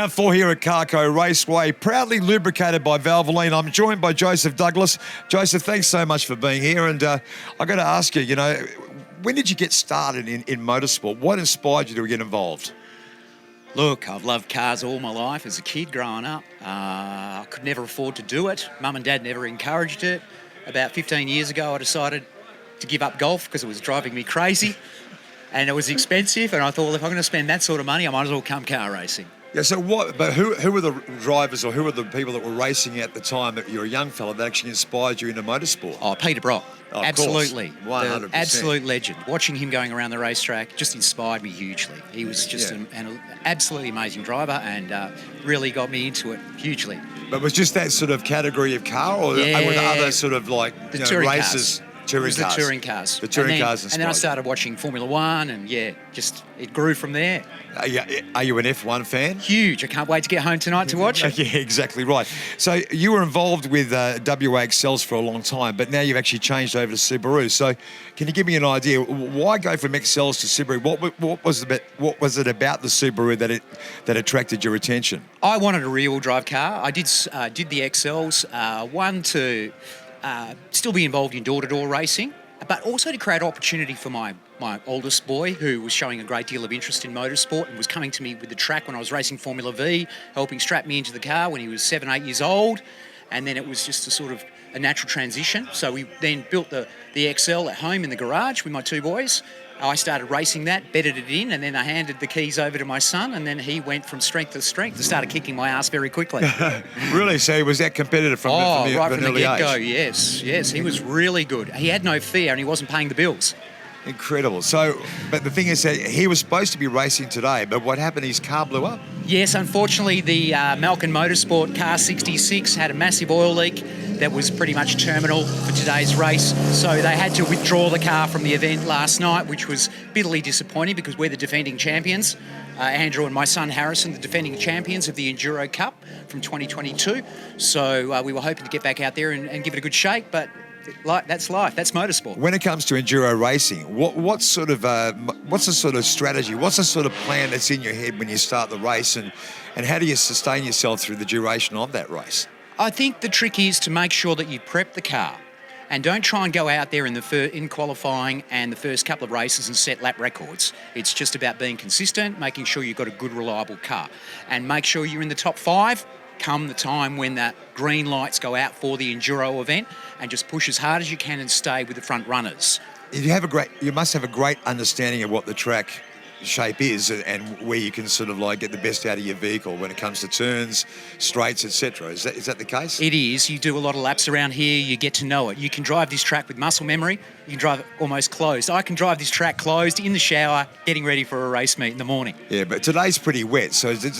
Round 4 here at Carco Raceway, proudly lubricated by Valvoline. I'm joined by Joseph Douglas. Joseph, thanks so much for being here. And I've got to ask you, when did you get started in motorsport? What inspired you to get involved? Look, I've loved cars all my life as a kid growing up. I could never afford to do it. Mum and Dad never encouraged it. About 15 years ago, I decided to give up golf because it was driving me crazy and it was expensive. And I thought, well, if I'm going to spend that sort of money, I might as well come car racing. Yeah, so what? But who were the drivers or who were the people that were racing at the time that you were a young fella that actually inspired you into motorsport? Oh, Peter Brock. Oh, absolutely. 100%. The absolute legend. Watching him going around the racetrack just inspired me hugely. He was just an absolutely amazing driver and really got me into it hugely. But was just that sort of category of car or were there other sort of touring races? Cars. Touring cars. The touring cars. The touring cars. And then I started watching Formula One and it grew from there. Are you an F1 fan? Huge. I can't wait to get home tonight to watch it. Yeah, exactly right. So you were involved with WA Excels for a long time, but now you've actually changed over to Subaru. So can you give me an idea? Why go from Excels to Subaru? What was it about the Subaru that attracted your attention? I wanted a rear-wheel drive car. I did the Excels, one to still be involved in door-to-door racing, but also to create opportunity for my oldest boy, who was showing a great deal of interest in motorsport and was coming to me with the track when I was racing Formula V, helping strap me into the car when he was 7, 8 years old. And then it was just a natural transition. So we then built the XL at home in the garage with my two boys. I started racing that, bedded it in, and then I handed the keys over to my son, and then he went from strength to strength and started kicking my ass very quickly. Really? So he was that competitive from the get-go, yes. He was really good. He had no fear and he wasn't paying the bills. Incredible. So, but the thing is that he was supposed to be racing today, but what happened? His car blew up? Yes, unfortunately, the Malkin Motorsport Car 66 had a massive oil leak that was pretty much terminal for today's race. So they had to withdraw the car from the event last night, which was bitterly disappointing because we're the defending champions. Andrew and my son Harrison, the defending champions of the Enduro Cup from 2022. So we were hoping to get back out there and give it a good shake, but that's life. That's motorsport. When it comes to enduro racing, what's the sort of strategy? What's the sort of plan that's in your head when you start the race, and how do you sustain yourself through the duration of that race? I think the trick is to make sure that you prep the car, and don't try and go out there in qualifying and the first couple of races and set lap records. It's just about being consistent, making sure you've got a good, reliable car, and make sure you're in the top 5. Come the time when the green lights go out for the enduro event, and just push as hard as you can and stay with the front runners. You must have a great understanding of what the track shape is and where you can get the best out of your vehicle when it comes to turns, straights, etc. Is that the case? It is. You do a lot of laps around here. You get to know it. You can drive this track with muscle memory. You can drive it almost closed. I can drive this track closed in the shower, getting ready for a race meet in the morning. Yeah, but today's pretty wet. So does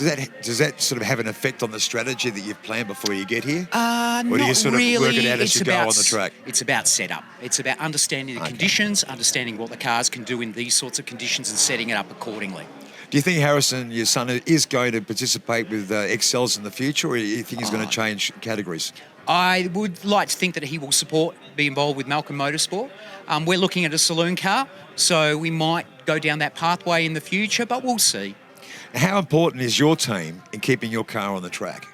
that sort of have an effect on the strategy that you've planned before you get here? Or do you sort of really. work it out as you go on the track? It's about setup. It's about understanding the conditions, understanding what the cars can do in these sorts of conditions and setting it up accordingly. Do you think Harrison, your son, is going to participate with XLs in the future, or do you think he's going to change categories? I would like to think that he will be involved with Malkin Motorsport. We're looking at a saloon car, so we might go down that pathway in the future, but we'll see. How important is your team in keeping your car on the track?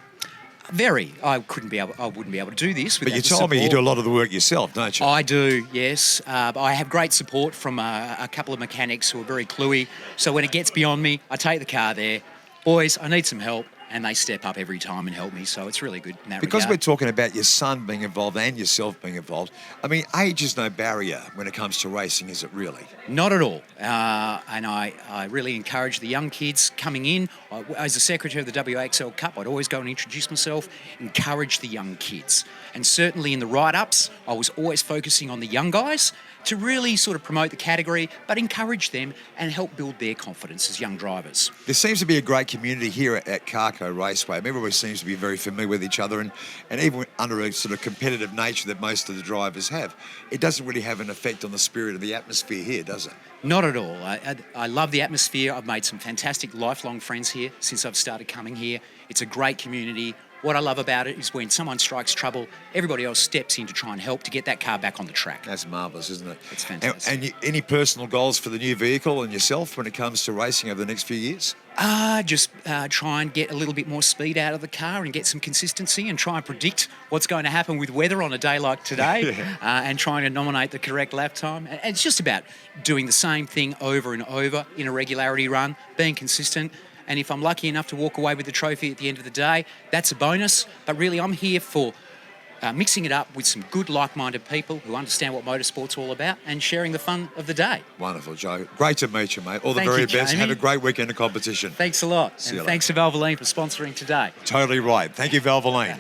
Very. I wouldn't be able to do this without But you told me you do a lot of the work yourself, don't you? I do, yes. I have great support from a couple of mechanics who are very cluey. So when it gets beyond me, I take the car there. Boys, I need some help. And they step up every time and help me. So it's really good in that Because regard. we're talking about your son being involved and yourself being involved, I mean, age is no barrier when it comes to racing, is it really? Not at all. And I really encourage the young kids coming in. As the secretary of the WXL Cup, I'd always go and introduce myself, encourage the young kids. And certainly in the write-ups, I was always focusing on the young guys to really sort of promote the category, but encourage them and help build their confidence as young drivers. There seems to be a great community here at Carco Raceway. Everybody seems to be very familiar with each other, and even under a sort of competitive nature that most of the drivers have, it doesn't really have an effect on the spirit of the atmosphere here, does it? Not at all. I love the atmosphere. I've made some fantastic lifelong friends here since I've started coming here. It's a great community. what I love about it is when someone strikes trouble, everybody else steps in to try and help to get that car back on the track. That's marvellous, isn't it? It's fantastic. And any personal goals for the new vehicle and yourself when it comes to racing over the next few years? Just try and get a little bit more speed out of the car and get some consistency and try and predict what's going to happen with weather on a day like today and trying to nominate the correct lap time. And it's just about doing the same thing over and over in a regularity run, being consistent. And if I'm lucky enough to walk away with the trophy at the end of the day, that's a bonus. But really, I'm here for mixing it up with some good, like-minded people who understand what motorsport's all about and sharing the fun of the day. Wonderful, Joe. Great to meet you, mate. All the Thank very you, best. Jamie. Have a great weekend of competition. Thanks a lot. See you And later. thanks to Valvoline for sponsoring today. Totally right. Thank you, Valvoline.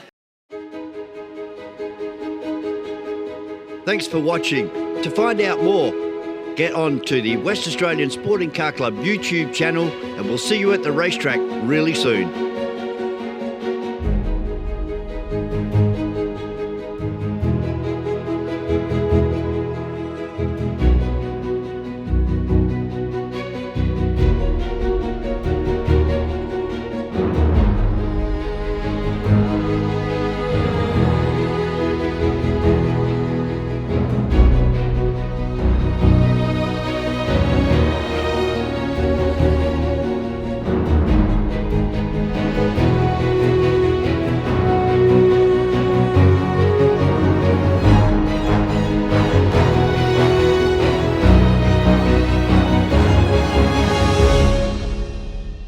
Thanks for watching. To find out more, get on to the West Australian Sporting Car Club YouTube channel, and we'll see you at the racetrack really soon.